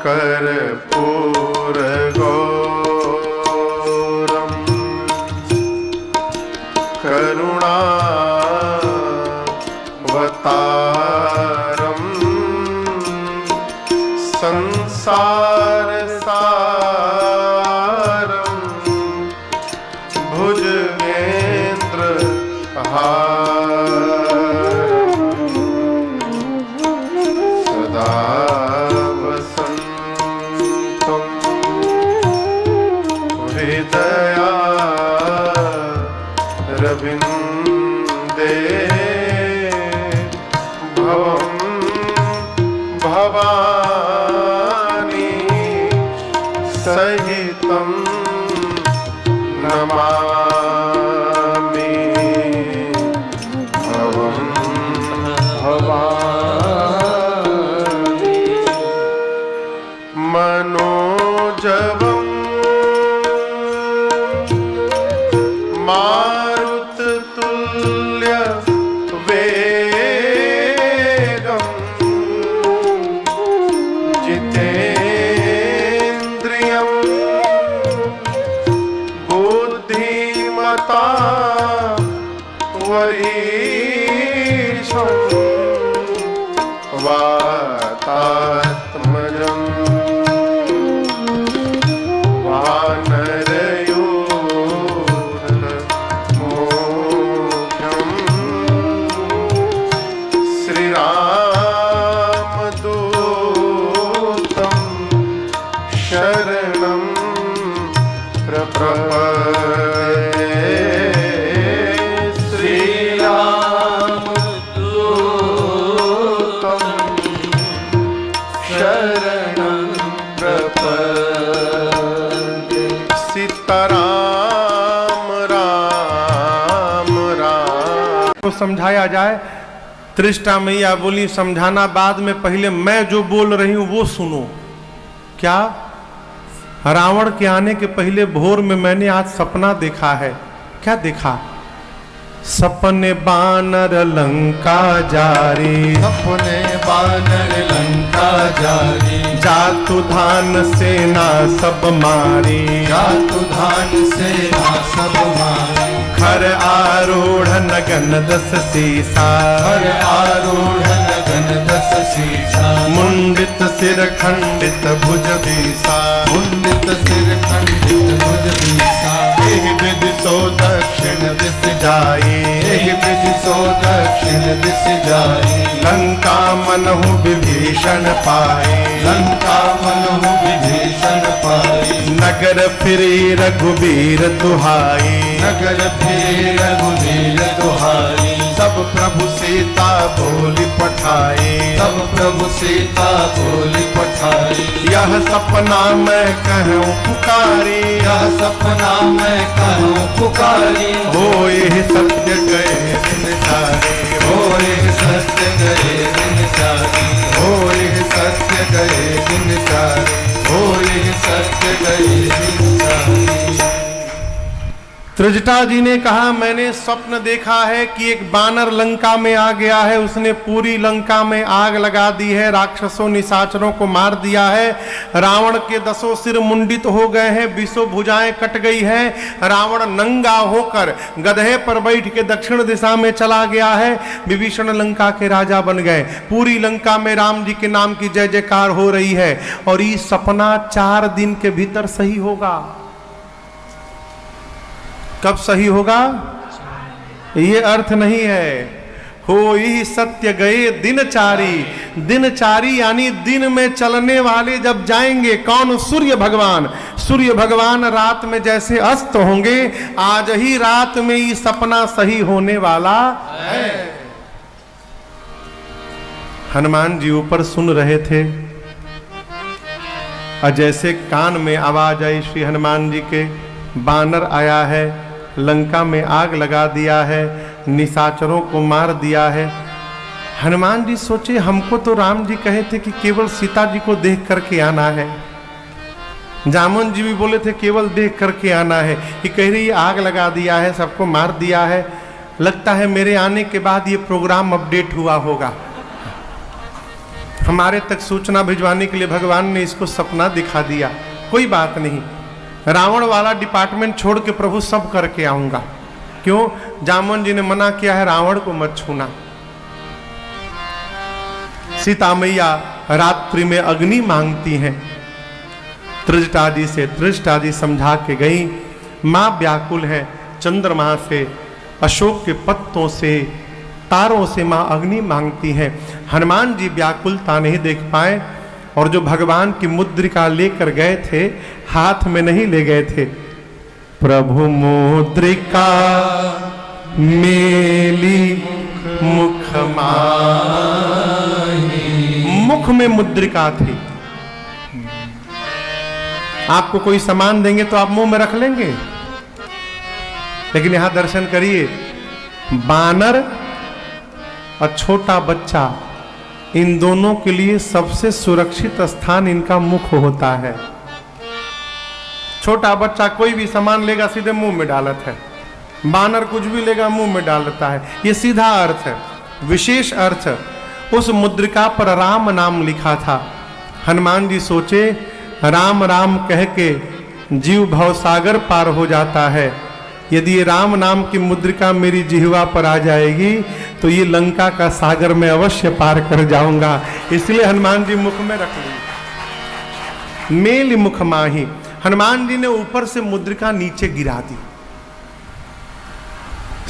कर्पूर गौरम करुणावतारम संसार सारम भुजगेंद्र सदा वसन्तं हृदया रविन्दे भवं भवानी सहितं नमामि भवं भवानी मनोजवं मारुततुल्य वेगं जितेन्द्रियं बुद्धिमता वरीशं वातात्मजं वानरयोधमोक्षं श्रीरामदूतं शरणं प्रपद्ये श्रीरामदूतं शरणं प्रपद्ये सीताराम राम राम को समझाया जाए। त्रिष्टा मैया बोली समझाना बाद में, पहले मैं जो बोल रही हूं वो सुनो। क्या? रावण के आने के पहले भोर में मैंने आज सपना देखा है। क्या देखा? सपने बानर लंका जारी, अपने बानर लंका जारी, जातु धान सेना सब मारी, जातु धान सेना सब मारी, खर आरूढ़ नगन दस सीसा, हर आरूढ़ गगन दस शीशा, मुंडित सिर खंडित भुज बीसा, मुंडित सिर खंडित भुज बीसा, एहि विधि सो दक्षिण दिस जाई, एहि विधि सो दक्षिण दिस जाई, लंका मनहु विभीषण पाई, लंका मनहु विभीषण पाई, नगर फिरी रघुबीर दुहाई, नगर फिरे रघुवीर दुहाई, सब प्रभु सीता बोली पठाई, सब प्रभु सीता बोली पठाई, यह सपना मैं कहूँ पुकारी, यह सपना मैं कहूँ पुकारी, होए सत्य गए दिन सारे, होए सत्य गए दिन सारी, होए सत्य गए दिन सारी, होए सत्य गए दिन सारी। त्रिजटा जी ने कहा मैंने स्वप्न देखा है कि एक बानर लंका में आ गया है, उसने पूरी लंका में आग लगा दी है, राक्षसों निशाचरों को मार दिया है, रावण के 10 सिर मुंडित हो गए हैं, 20 भुजाएं कट गई हैं, रावण नंगा होकर गधे पर बैठ के दक्षिण दिशा में चला गया है, विभीषण लंका के राजा बन गए, पूरी लंका में राम जी के नाम की जय जयकार हो रही है। और ये सपना 4 दिन के भीतर सही होगा। कब सही होगा? ये अर्थ नहीं है हो ही सत्य गए दिनचारी, दिनचारी यानी दिन में चलने वाले जब जाएंगे। कौन? सूर्य भगवान। सूर्य भगवान रात में जैसे अस्त होंगे, आज ही रात में ये सपना सही होने वाला है। हनुमान जी ऊपर सुन रहे थे और जैसे कान में आवाज आई श्री हनुमान जी के, बानर आया है, लंका में आग लगा दिया है, निशाचरों को मार दिया है। हनुमान जी सोचे हमको तो राम जी कहे थे कि केवल सीता जी को देख करके आना है। जामुन जी भी बोले थे केवल देख करके आना है। ये कह रही आग लगा दिया है, सबको मार दिया है। लगता है मेरे आने के बाद ये प्रोग्राम अपडेट हुआ होगा। हमारे तक सूचना भिजवाने के लिए भगवान ने इसको सपना दिखा दिया। कोई बात नहीं, रावण वाला डिपार्टमेंट छोड़ के प्रभु सब करके आऊंगा। क्यों? जामवन जी ने मना किया है रावण को मत छूना। सीता मैया रात्रि में अग्नि मांगती हैं त्रिजटाजी से। त्रिजटाजी समझा के गई, माँ व्याकुल है, चंद्रमा से, अशोक के पत्तों से, तारों से माँ अग्नि मांगती हैं। हनुमान जी व्याकुलता नहीं देख पाए और जो भगवान की मुद्रिका लेकर गए थे, हाथ में नहीं ले गए थे। प्रभु मुद्रिका मेली मुख माही, मुख में मुद्रिका थी। आपको कोई सामान देंगे तो आप मुंह में रख लेंगे, लेकिन यहां दर्शन करिए, बानर और छोटा बच्चा, इन दोनों के लिए सबसे सुरक्षित स्थान इनका मुख होता है। छोटा बच्चा कोई भी सामान लेगा सीधे मुंह में डालता है, बानर कुछ भी लेगा मुंह में डालता है। ये सीधा अर्थ है। विशेष अर्थ, उस मुद्रिका पर राम नाम लिखा था। हनुमान जी सोचे, राम राम कह के जीव भवसागर पार हो जाता है, यदि ये राम नाम की मुद्रिका मेरी जिह्वा पर आ जाएगी तो ये लंका का सागर में अवश्य पार कर जाऊंगा। इसलिए हनुमान जी मुख में रख ली। मेल मुख माही, हनुमान जी ने ऊपर से मुद्रिका नीचे गिरा दी।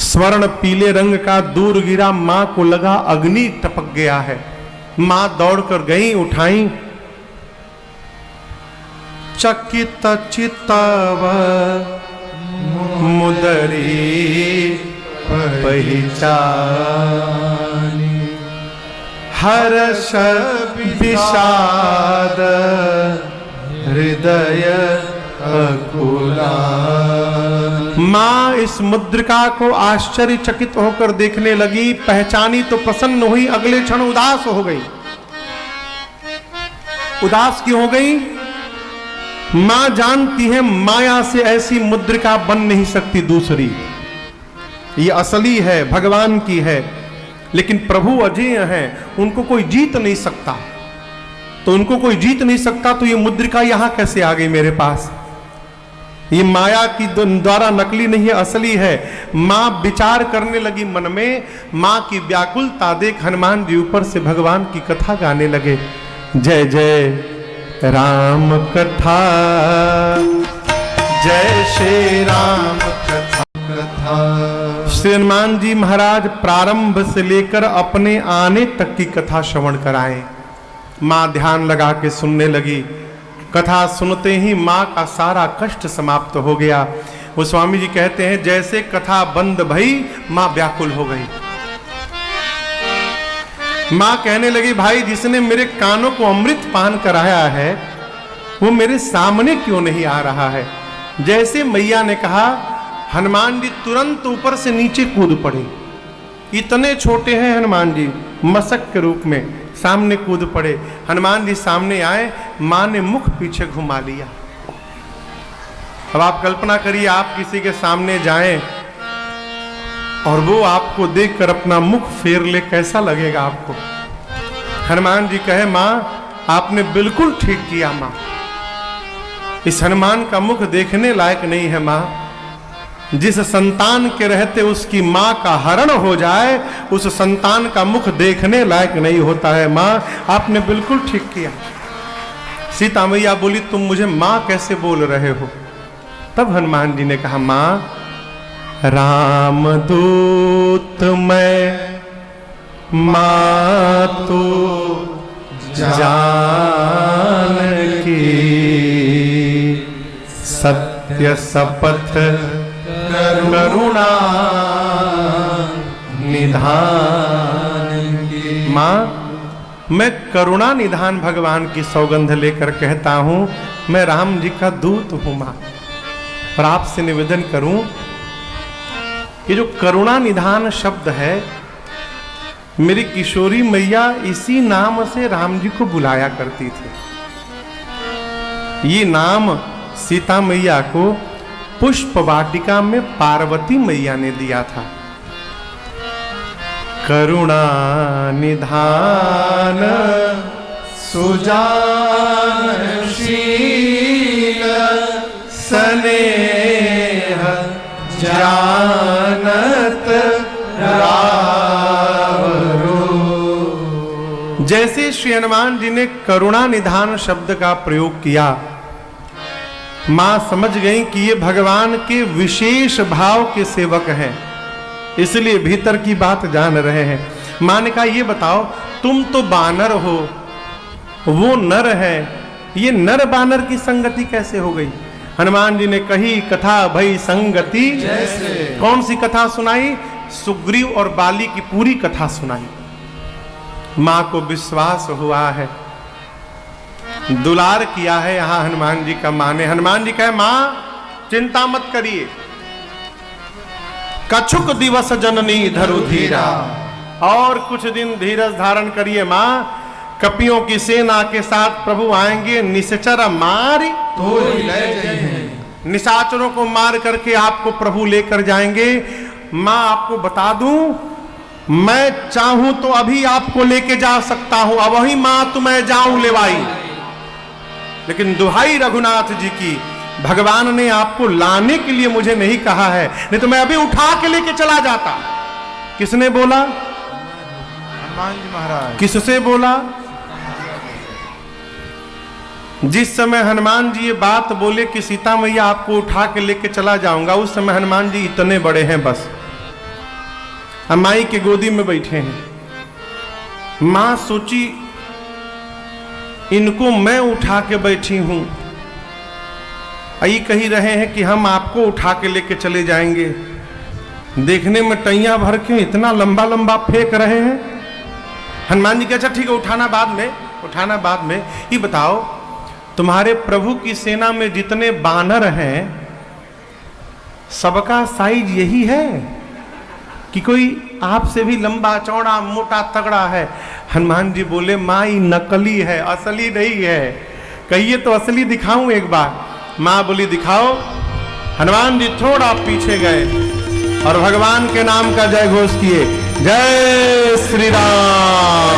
स्वर्ण पीले रंग का दूर गिरा, मां को लगा अग्नि टपक गया है। मां दौड़कर गई, उठाई। चकित चितव मुदरी पहचानी, हर्ष विषाद हृदय अकुला। मां इस मुद्रिका को आश्चर्यचकित होकर देखने लगी, पहचानी तो प्रसन्न हुई, अगले क्षण उदास हो गई। उदास क्यों हो गई? मां जानती है माया से ऐसी मुद्रिका बन नहीं सकती दूसरी, ये असली है, भगवान की है। लेकिन प्रभु अजेय हैं, उनको कोई जीत नहीं सकता। तो उनको कोई जीत नहीं सकता तो ये मुद्रिका यहां कैसे आ गई मेरे पास? ये माया की द्वारा नकली नहीं है, असली है। मां विचार करने लगी मन में, मां की व्याकुलता देख हनुमान जी ऊपर से भगवान की कथा गाने लगे। जय जय राम कथा, जय श्री राम कथा। श्री हनुमान जी महाराज प्रारंभ से लेकर अपने आने तक की कथा श्रवण कराए। मां ध्यान लगा के सुनने लगी। कथा सुनते ही मां का सारा कष्ट समाप्त हो गया। वो स्वामी जी कहते हैं, जैसे कथा बंद भई मां व्याकुल हो गई। मां कहने लगी, भाई जिसने मेरे कानों को अमृत पान कराया है वो मेरे सामने क्यों नहीं आ रहा है? जैसे मैया ने कहा, हनुमान जी तुरंत ऊपर से नीचे कूद पड़े। इतने छोटे हैं हनुमान जी, मशक के रूप में सामने कूद पड़े। हनुमान जी सामने आए, मां ने मुख पीछे घुमा लिया। अब आप कल्पना करिए, आप किसी के सामने जाएं और वो आपको देखकर अपना मुख फेर ले, कैसा लगेगा आपको? हनुमान जी कहे, मां आपने बिल्कुल ठीक किया। मां, इस हनुमान का मुख देखने लायक नहीं है। मां, जिस संतान के रहते उसकी मां का हरण हो जाए, उस संतान का मुख देखने लायक नहीं होता है। मां, आपने बिल्कुल ठीक किया। सीता मैया बोली, तुम मुझे मां कैसे बोल रहे हो? तब हनुमान जी ने कहा, मां राम दूत मैं, मां तो जान की, सत्य शपथ करुणा निधान की। मां, मैं करुणा निधान भगवान की सौगंध लेकर कहता हूं, मैं राम जी का दूत हूं। मां, और आपसे निवेदन करूं, ये जो करुणा निधान शब्द है, मेरी किशोरी मैया इसी नाम से राम जी को बुलाया करती थी। ये नाम सीता मैया को पुष्प वाटिका में पार्वती मैया ने दिया था। करुणा निधान सुजानशील स्नेह जानत रावरो। जैसे श्री हनुमान जी ने करुणा निधान शब्द का प्रयोग किया, मां समझ गई कि ये भगवान के विशेष भाव के सेवक हैं, इसलिए भीतर की बात जान रहे हैं। मां ने कहा ये बताओ, तुम तो बानर हो, वो नर है, ये नर बानर की संगति कैसे हो गई? हनुमान जी ने कही कथा भई संगति जैसे। कौन सी कथा सुनाई? सुग्रीव और बाली की पूरी कथा सुनाई। मां को विश्वास हुआ है, दुलार किया है यहां हनुमान जी का। मां ने, हनुमान जी कहे मां चिंता मत करिए, कछुक दिवस जननी धरु धीरा, और कुछ दिन धीरज धारण करिए मां, कपियों की सेना के साथ प्रभु आएंगे, निश्चर मारी तो ही ले जाइए। निशाचरों को मार करके आपको प्रभु लेकर जाएंगे। मां आपको बता दूं, मैं चाहूं तो अभी आपको लेके जा सकता हूं, अब वही मां तुम्हें जाऊं लेवाई, लेकिन दुहाई रघुनाथ जी की, भगवान ने आपको लाने के लिए मुझे नहीं कहा है, नहीं तो मैं अभी उठा के लेके चला जाता। किसने बोला? हनुमान जी महाराज। किससे बोला? जिस समय हनुमान जी ये बात बोले कि सीता मैया आपको उठा के लेके चला जाऊंगा, उस समय हनुमान जी इतने बड़े हैं, बस माई के गोदी में बैठे हैं। मां सोची इनको मैं उठा के बैठी हूं, यही कही रहे हैं कि हम आपको उठा के लेके चले जाएंगे, देखने में टैया भर के इतना लंबा लंबा फेंक रहे हैं। हनुमान जी कहे अच्छा ठीक है, उठाना बाद में, उठाना बाद में। ये बताओ तुम्हारे प्रभु की सेना में जितने बानर हैं, सबका साइज यही है कि कोई आपसे भी लंबा चौड़ा मोटा तगड़ा है? हनुमान जी बोले मां ये नकली है, असली नहीं है। कहिए तो असली दिखाऊं एक बार? मां बोली दिखाओ। हनुमान जी थोड़ा पीछे गए और भगवान के नाम का जय घोष किए, जय श्री राम,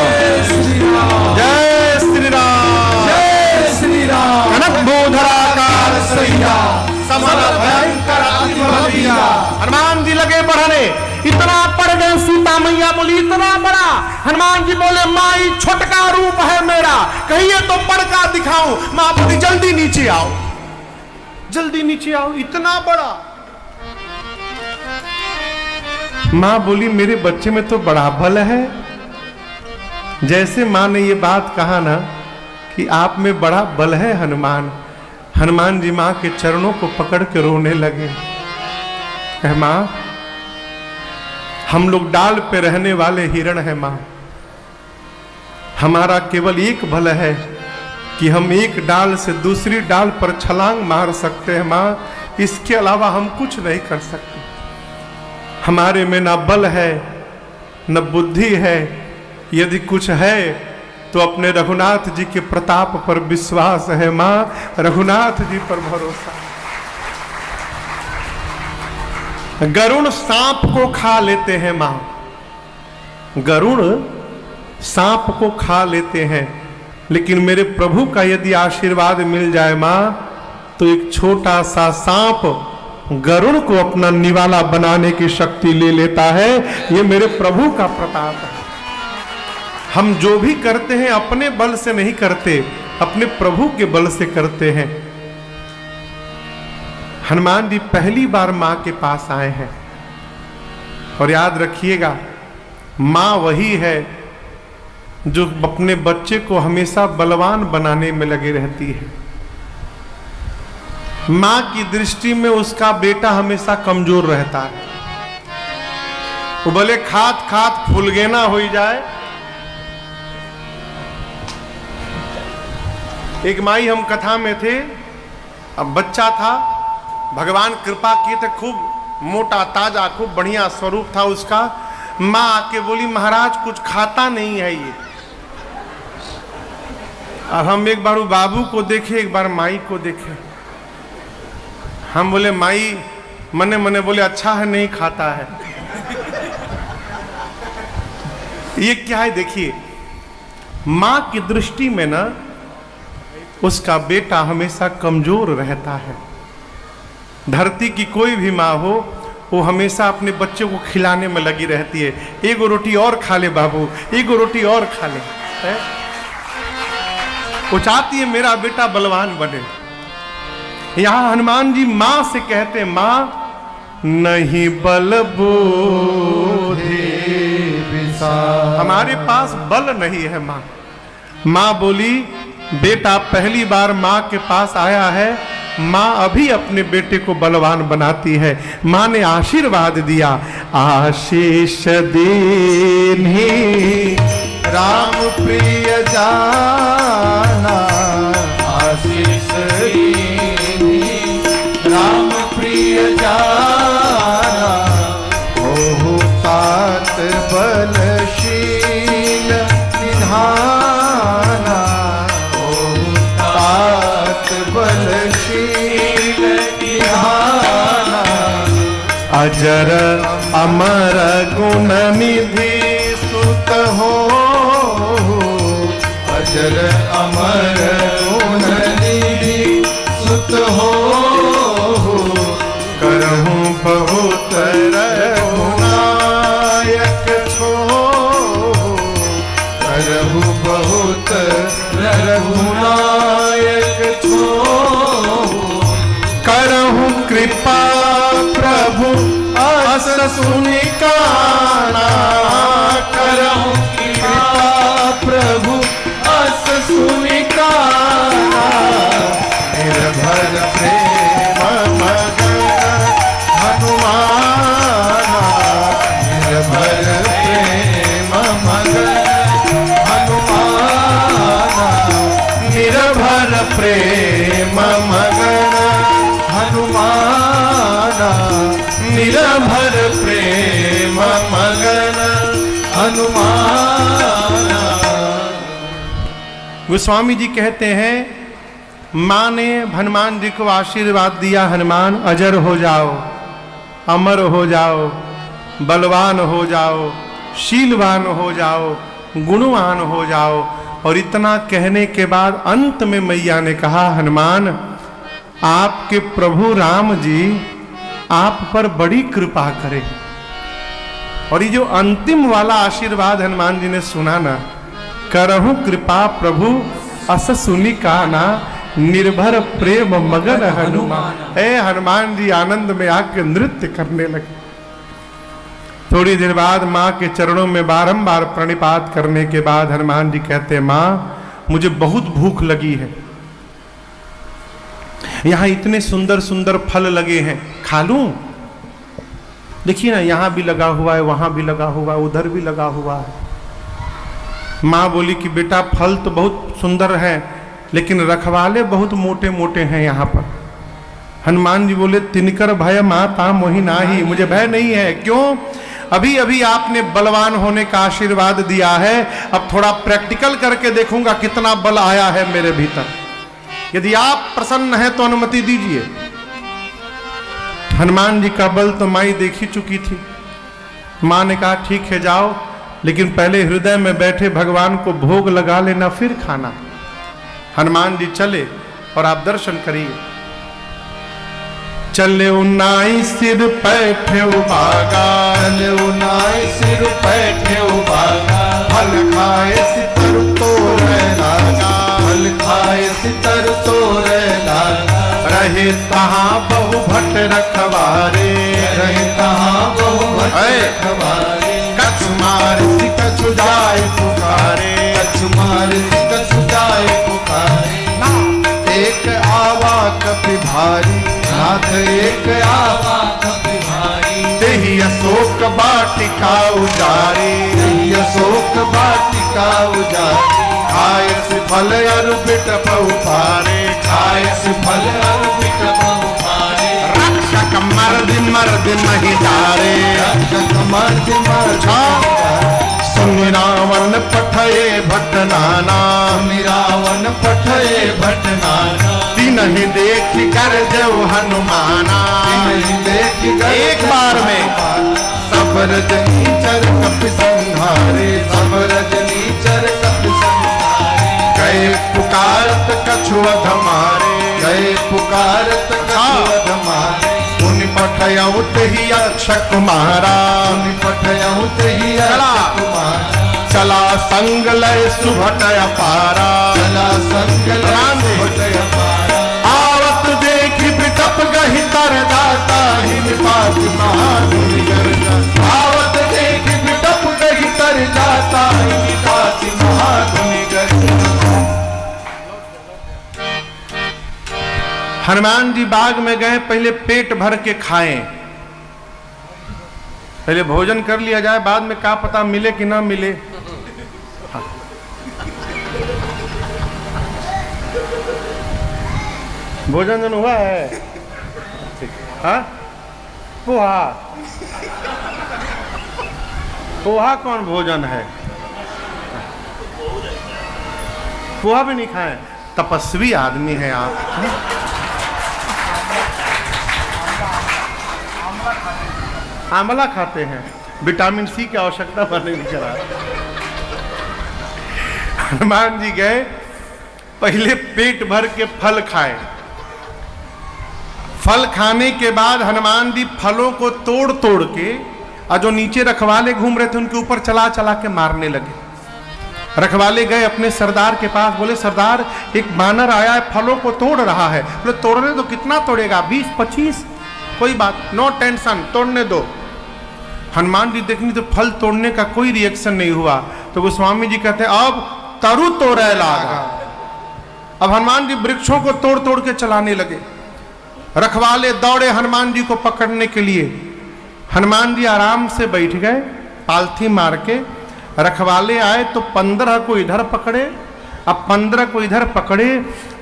जय श्री राम, जय श्री राम। कनक भूधराकार सैया समर भयंकर अतिबलिया। हनुमान जी लगे बढ़ने, इतना पड़ गए। सीता मैया बोली इतना बड़ा? हनुमान जी बोले माँ ये छोटका रूप है मेरा, कहिए तो बड़का दिखाऊं? माँ बोली जल्दी नीचे आओ, जल्दी नीचे आओ, इतना बड़ा। माँ बोली मेरे बच्चे में तो बड़ा बल है। जैसे माँ ने ये बात कहा ना कि आप में बड़ा बल है हनुमान, हनुमान जी माँ के चरणों को पकड़ के रोने लगे। माँ हम लोग डाल पे रहने वाले हिरण हैं माँ, हमारा केवल एक बल है कि हम एक डाल से दूसरी डाल पर छलांग मार सकते हैं माँ, इसके अलावा हम कुछ नहीं कर सकते। हमारे में ना बल है न बुद्धि है, यदि कुछ है तो अपने रघुनाथ जी के प्रताप पर विश्वास है माँ, रघुनाथ जी पर भरोसा। गरुण सांप को खा लेते हैं माँ, गरुण सांप को खा लेते हैं, लेकिन मेरे प्रभु का यदि आशीर्वाद मिल जाए माँ तो एक छोटा सा सांप गरुड़ को अपना निवाला बनाने की शक्ति ले लेता है। ये मेरे प्रभु का प्रताप है। हम जो भी करते हैं अपने बल से नहीं करते, अपने प्रभु के बल से करते हैं। हनुमान जी पहली बार मां के पास आए हैं, और याद रखिएगा मां वही है जो अपने बच्चे को हमेशा बलवान बनाने में लगी रहती है। मां की दृष्टि में उसका बेटा हमेशा कमजोर रहता है, वो भले खात खात फुलगेना हो जाए। एक माई हम कथा में थे, अब बच्चा था, भगवान कृपा किए थे, खूब मोटा ताजा खूब बढ़िया स्वरूप था उसका। माँ आके बोली महाराज कुछ खाता नहीं है ये। अब हम एक बार बाबू को देखे, एक बार माई को देखे। हम बोले माई मने मने बोले अच्छा है नहीं खाता है। ये क्या है देखिए, माँ की दृष्टि में ना उसका बेटा हमेशा कमजोर रहता है। धरती की कोई भी माँ हो, वो हमेशा अपने बच्चों को खिलाने में लगी रहती है। एक रोटी और खा ले बाबू, एक रोटी और खा ले, है? वो चाहती है मेरा बेटा बलवान बने। यहां हनुमान जी मां से कहते, मां नहीं बल बोधे विसार, हमारे पास बल नहीं है मां। मां बोली, बेटा पहली बार मां के पास आया है, मां अभी अपने बेटे को बलवान बनाती है। मां ने आशीर्वाद दिया, आशीष देने राम प्रिय जाना, आशीष देने राम प्रिय जाना, ओहु तात बलशील निधाना, ओहु तात बलशील निधाना, अजर अमर गुण निधि सुत हो, अजर अमर गुण निधि सुत हो, करहूं बहुत रघुनायक छो, करहु बहुत रघुनायक छो, करहूं कृपा प्रभु अस सुनिकाना, करहु कृपा प्रभु अस सुनिकाना, निर्भर प्रेम मगन हनुमाना, निर्भर प्रेम मगन हनुमाना, निर्भर प्रेम मगन हनुमाना, निर्भर प्रेम मगन हनुमाना। गोस्वामी जी कहते हैं, माँ ने हनुमान जी को आशीर्वाद दिया, हनुमान अजर हो जाओ, अमर हो जाओ, बलवान हो जाओ, शीलवान हो जाओ, गुणवान हो जाओ। और इतना कहने के बाद अंत में मैया ने कहा, हनुमान आपके प्रभु राम जी आप पर बड़ी कृपा करें। और ये जो अंतिम वाला आशीर्वाद हनुमान जी ने सुना ना, करहु कृपा प्रभु अस सुनी काना, निर्भर प्रेम मगन हनुमान। ए हनुमान जी आनंद में आके नृत्य करने लगे। थोड़ी देर बाद माँ के चरणों में बारंबार प्रणिपात करने के बाद हनुमान जी कहते, माँ मुझे बहुत भूख लगी है, यहाँ इतने सुंदर सुंदर फल लगे हैं, खा लूं? देखिए ना, यहां भी लगा हुआ है, वहां भी लगा हुआ है, उधर भी लगा हुआ है। माँ बोली कि बेटा फल तो बहुत सुंदर है, लेकिन रखवाले बहुत मोटे मोटे हैं यहाँ पर। हनुमान जी बोले, तिनकर भय माता मोहि नाही, मुझे भय नहीं है। क्यों? अभी अभी आपने बलवान होने का आशीर्वाद दिया है, अब थोड़ा प्रैक्टिकल करके देखूंगा कितना बल आया है मेरे भीतर। यदि आप प्रसन्न हैं तो अनुमति दीजिए। हनुमान जी का बल तो माई देखी चुकी थी। माँ ने कहा ठीक है जाओ, लेकिन पहले हृदय में बैठे भगवान को भोग लगा लेना, फिर खाना। हनुमान जी चले और आप दर्शन करिए। चले उन्नाई सिर पैठे उबागा, चले उन्नाई सिर पैठे उबागा, फल खाए सितर तोड़ लागा, फल खाए सितर तोड़ लागा, रहे तहाँ बहु भट्ट रखवारे, रहे तहाँ बहु भट्ट रखवारे, कछु मार कछु जाए पुकारे, कछु मार कछु जाए पुकारे, एक आवा कपि भारी, नाथ एक आवा कपि भारी, तेहि अशोक वाटिका उजारी, तेहि अशोक वाटिका उजारी, खाए से फल अरु बिटपउ पारे, खाए से फल अरु बिटपउ पारे, रक्षक मर्द मर्द नहीं डारे, रक्षक मर्द मर्द सुनि रावण पठये भट्ट नाना, रावण पठये भट्ट नाना, तिन्हि देख कर जऊ हनुमाना। तिन्हि देख कर एक बार में सब रजनी चर कपि संहारे, सब रजनी चर कपि संहारे, कछुअध मारे, गए पुकारत कछुअध मारे, पुनि पठयउत ही अक्षक मारा, पुनि पठयउत ही अक्षक मारा, चला संग लय सुभट अपारा, चला संग लय सुभट अपारा, आवत देख बिटप गहि तर दाता, हिमपात महाधुनि गर्जा, आवत देख बिटप गहि तर जाता, हिमपात महाधुनि गर्जा। हनुमान जी बाग में गए, पहले पेट भर के खाएं, पहले भोजन कर लिया जाए, बाद में क्या पता मिले कि ना मिले। हाँ। भोजन जन हुआ है? हाँ? पोहा, पोहा कौन भोजन है? पोहा भी नहीं खाएं? तपस्वी आदमी है आप। आंवला खाते हैं, विटामिन सी की आवश्यकता बढ़ने नहीं चला। हनुमान जी गए, पहले पेट भर के फल खाए, फल खाने के बाद हनुमान जी फलों को तोड़ तोड़ के, और जो नीचे रखवाले घूम रहे थे उनके ऊपर चला चला के मारने लगे। रखवाले गए अपने सरदार के पास, बोले सरदार एक बानर आया है, फलों को तोड़ रहा है। बोले तोड़ने दो, कितना तोड़ेगा? 20-25, कोई बात, नो टेंशन, तोड़ने दो। हनुमान जी देखनी तो फल तोड़ने का कोई रिएक्शन नहीं हुआ, तो गोस्वामी जी कहते अब तरु तोड़े लागा। अब हनुमान जी वृक्षों को तोड़ तोड़ के चलाने लगे। रखवाले दौड़े हनुमान जी को पकड़ने के लिए। हनुमान जी आराम से बैठ गए, पालथी मार के। रखवाले आए तो 15 को इधर पकड़े, अब 15 को इधर पकड़े,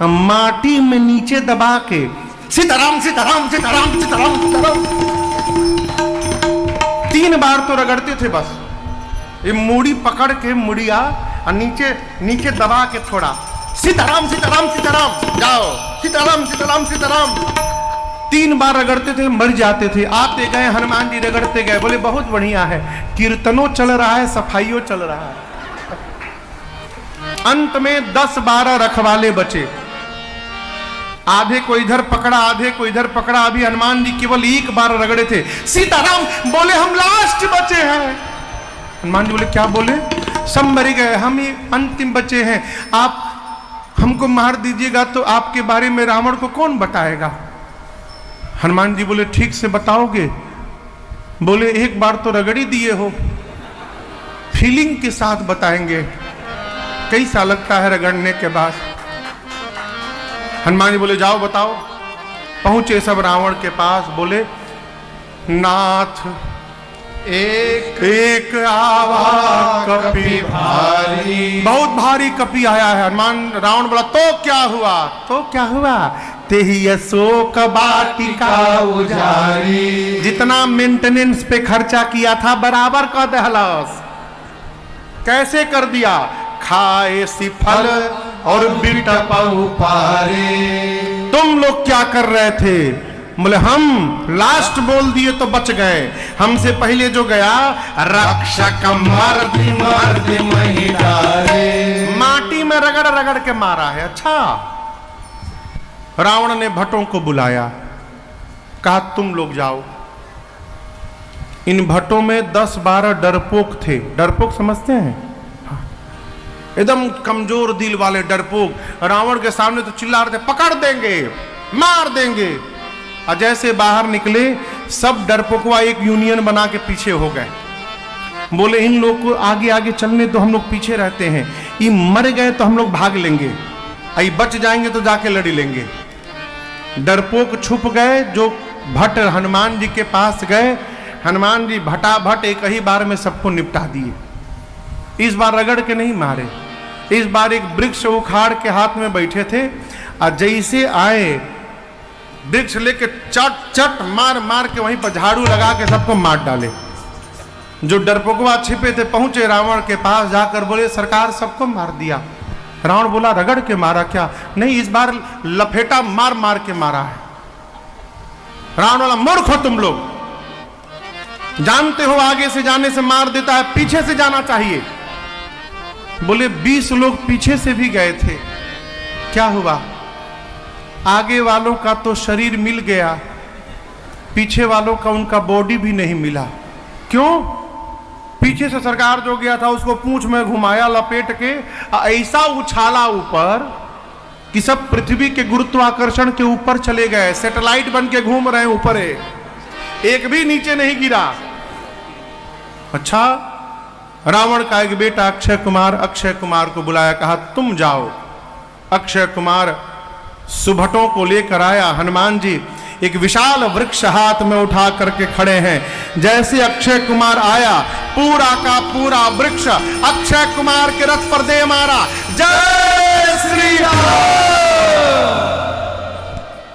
माटी में नीचे दबा के सीताराम सीताराम सीताराम सीताराम सीताराम 3 बार तो रगड़ते थे बस। ये मूड़ी पकड़ के, मुड़िया और नीचे नीचे दबा के थोड़ा, सीताराम सीताराम सीताराम, जाओ सीताराम सीताराम सीताराम। 3 बार रगड़ते थे, मर जाते थे। आते गए हनुमान जी, रगड़ते गए। बोले बहुत बढ़िया है, कीर्तनों चल रहा है, सफाइयों चल रहा है। अंत में 10-12 रखवाले बचे, आधे को इधर पकड़ा, आधे को इधर पकड़ा। अभी हनुमान जी केवल 1 बार रगड़े थे, सीताराम। बोले हम लास्ट बचे हैं। हनुमान जी बोले क्या बोले? सब मर गए, हम ही अंतिम बचे हैं। आप हमको मार दीजिएगा तो आपके बारे में रावण को कौन बताएगा? हनुमान जी बोले ठीक से बताओगे? बोले 1 बार तो रगड़ी दिए हो, फीलिंग के साथ बताएंगे, कैसा लगता है रगड़ने के बाद। हनुमान जी बोले जाओ बताओ। पहुंचे सब रावण के पास, बोले नाथ एक आवा कपि भारी, बहुत भारी कपि आया है। हनुमान रावण बोला तो क्या हुआ? तो क्या हुआ? तेहि अशोक वाटिका उजारी, जितना मेंटेनेंस पे खर्चा किया था बराबर का दहलस। कैसे कर दिया? खाए सी फल और बिटपहु पारे। तुम लोग क्या कर रहे थे? बोले हम लास्ट बोल दिए तो बच गए, हमसे पहले जो गया रक्षक मर्दि मर्दि महिलारे, माटी में रगड़ रगड़ के मारा है। अच्छा, रावण ने भट्टों को बुलाया, कहा तुम लोग जाओ। इन भट्टों में 10-12 डरपोक थे। डरपोक समझते हैं? एकदम कमजोर दिल वाले डरपोक। रावण के सामने तो चिल्ला रहे थे पकड़ देंगे, मार देंगे। और जैसे बाहर निकले सब डरपोकवा एक यूनियन बना के पीछे हो गए। बोले इन लोग को आगे आगे चलने तो हम लोग पीछे रहते हैं, ये मर गए तो हम लोग भाग लेंगे, आई बच जाएंगे तो जाके लड़ी लेंगे। डरपोक छुप गए। जो भट्ट हनुमान जी के पास गए, हनुमान जी भटाभट एक ही बार में सबको निपटा दिए। इस बार रगड़ के नहीं मारे, इस बार एक वृक्ष उखाड़ के हाथ में बैठे थे, और जैसे आए वृक्ष लेके चट चट मार मार के वहीं पर झाड़ू लगा के सबको मार डाले। जो डरपोकवा छिपे थे पहुंचे रावण के पास, जाकर बोले सरकार सबको मार दिया। रावण बोला रगड़ के मारा क्या? नहीं, इस बार लपेटा मार मार के मारा है। रावण बोला मूर्ख हो तुम लोग, जानते हो आगे से जाने से मार देता है, पीछे से जाना चाहिए। बोले 20 लोग पीछे से भी गए थे, क्या हुआ? आगे वालों का तो शरीर मिल गया, पीछे वालों का उनका बॉडी भी नहीं मिला। क्यों? पीछे से सरकार जो गया था उसको पूंछ में घुमाया लपेट के, ऐसा उछाला ऊपर कि सब पृथ्वी के गुरुत्वाकर्षण के ऊपर चले गए, सैटेलाइट बन के घूम रहे हैं ऊपर, एक भी नीचे नहीं गिरा। अच्छा, रावण का एक बेटा अक्षय कुमार को बुलाया, कहा तुम जाओ। अक्षय कुमार सुभटों को लेकर आया। हनुमान जी एक विशाल वृक्ष हाथ में उठा करके खड़े हैं। जैसे अक्षय कुमार आया, पूरा का पूरा वृक्ष अक्षय कुमार के रथ पर दे मारा। जय श्री राम।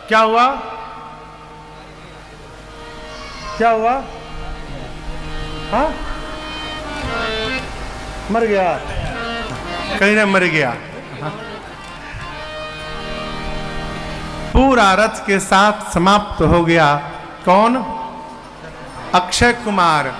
क्या हुआ? क्या हुआ? हाँ, मर गया, कहीं ना मर गया। पूरा रथ के साथ समाप्त हो गया। कौन? अक्षय कुमार।